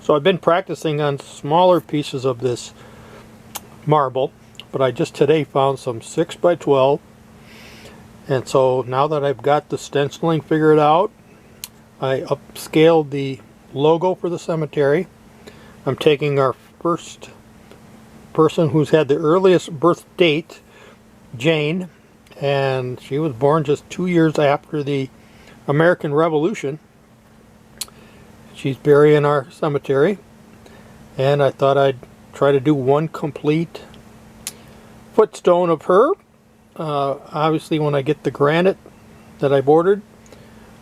So I've been practicing on smaller pieces of this marble, but I just today found some 6x12, and so now that I've got the stenciling figured out, I upscaled the logo for the cemetery. I'm taking our first person who's had the earliest birth date, Jane, and she was born just 2 years after the American Revolution. She's buried in our cemetery, and I thought I'd try to do one complete footstone of her. Obviously when I get the granite that I've ordered,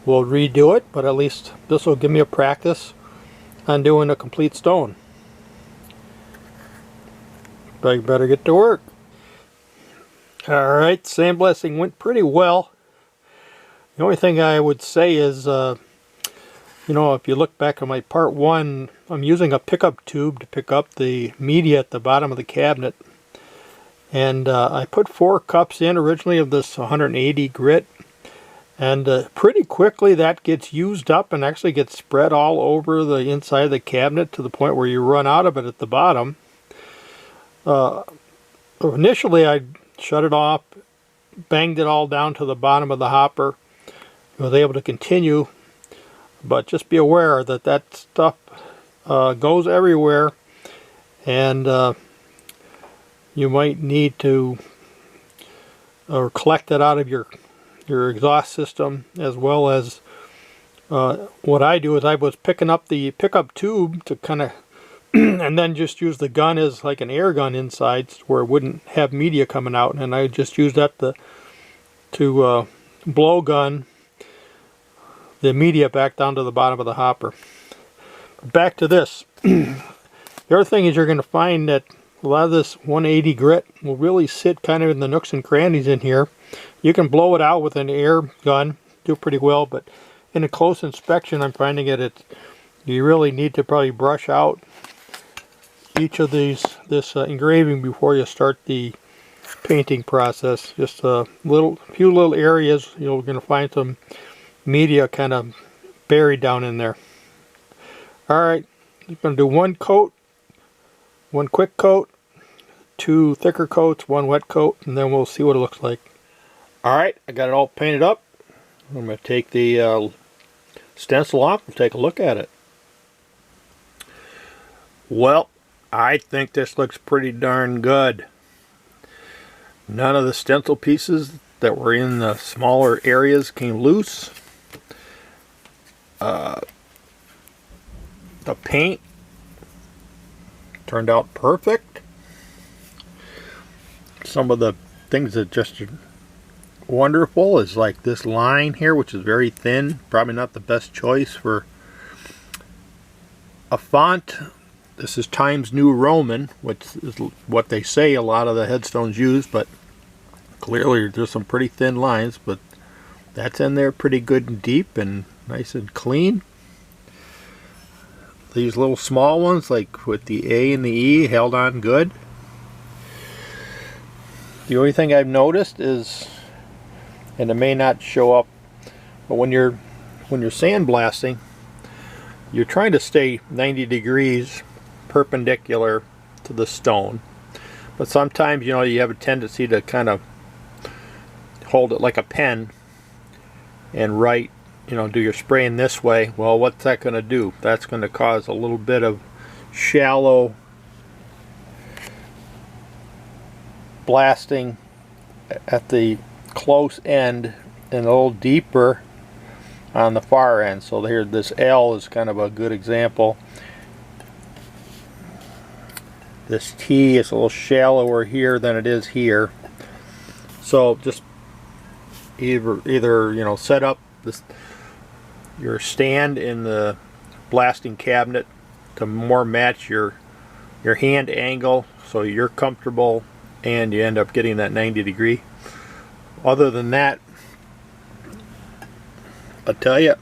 we'll redo it, but at least this will give me a practice on doing a complete stone. But I better get to work. Alright, sandblasting went pretty well. The only thing I would say is, you know, if you look back on my part 1, I'm using a pickup tube to pick up the media at the bottom of the cabinet. And I put 4 cups in originally of this 180 grit. And pretty quickly that gets used up and actually gets spread all over the inside of the cabinet to the point where you run out of it at the bottom. Initially I shut it off, banged it all down to the bottom of the hopper. I was able to continue, but just be aware that that stuff goes everywhere, and you might need to collect it out of your exhaust system, as well as what I do is I was picking up the pickup tube to kind of and then just use the gun as like an air gun inside where it wouldn't have media coming out, and I just use that to blow gun the media back down to the bottom of the hopper. Back to this. The other thing is you're going to find that a lot of this 180 grit will really sit kind of in the nooks and crannies in here. You can blow it out with an air gun, do pretty well, but in a close inspection I'm finding you really need to probably brush out each of this engraving before you start the painting process. Just a few little areas you're going to find some media kind of buried down in there. Alright, I'm going to do one coat, one quick coat, 2 thicker coats, 1 wet coat, and then we'll see what it looks like. Alright, I got it all painted up. I'm going to take the stencil off and take a look at it. Well, I think this looks pretty darn good. None of the stencil pieces that were in the smaller areas came loose. The paint turned out perfect. Some of the things that just wonderful is like this line here, which is very thin, probably not the best choice for a font. This is Times New Roman, which is what they say a lot of the headstones use, but clearly there's some pretty thin lines, but that's in there pretty good and deep and nice and clean. These little small ones, like with the A and the E, held on good. The only thing I've noticed is, and it may not show up, but when you're sandblasting, you're trying to stay 90 degrees perpendicular to the stone. But sometimes, you know, you have a tendency to kind of hold it like a pen and write, you know, do your spraying this way. Well, what's that going to do? That's going to cause a little bit of shallow blasting at the close end and a little deeper on the far end. So here, this L is kind of a good example. This T is a little shallower here than it is here. So just either you know, set up your stand in the blasting cabinet to more match your hand angle, so you're comfortable and you end up getting that 90 degree. Other than that, I tell you,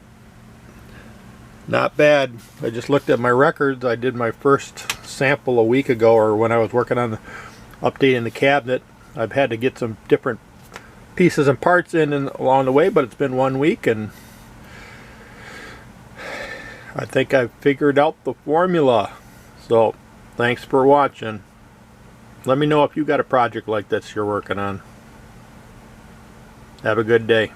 not bad. I just looked at my records. I did my first sample a week ago, or when I was working on updating the cabinet. I've had to get some different pieces and parts in and along the way, but it's been 1 week, and I think I've figured out the formula. So, thanks for watching. Let me know if you got a project like this you're working on. Have a good day.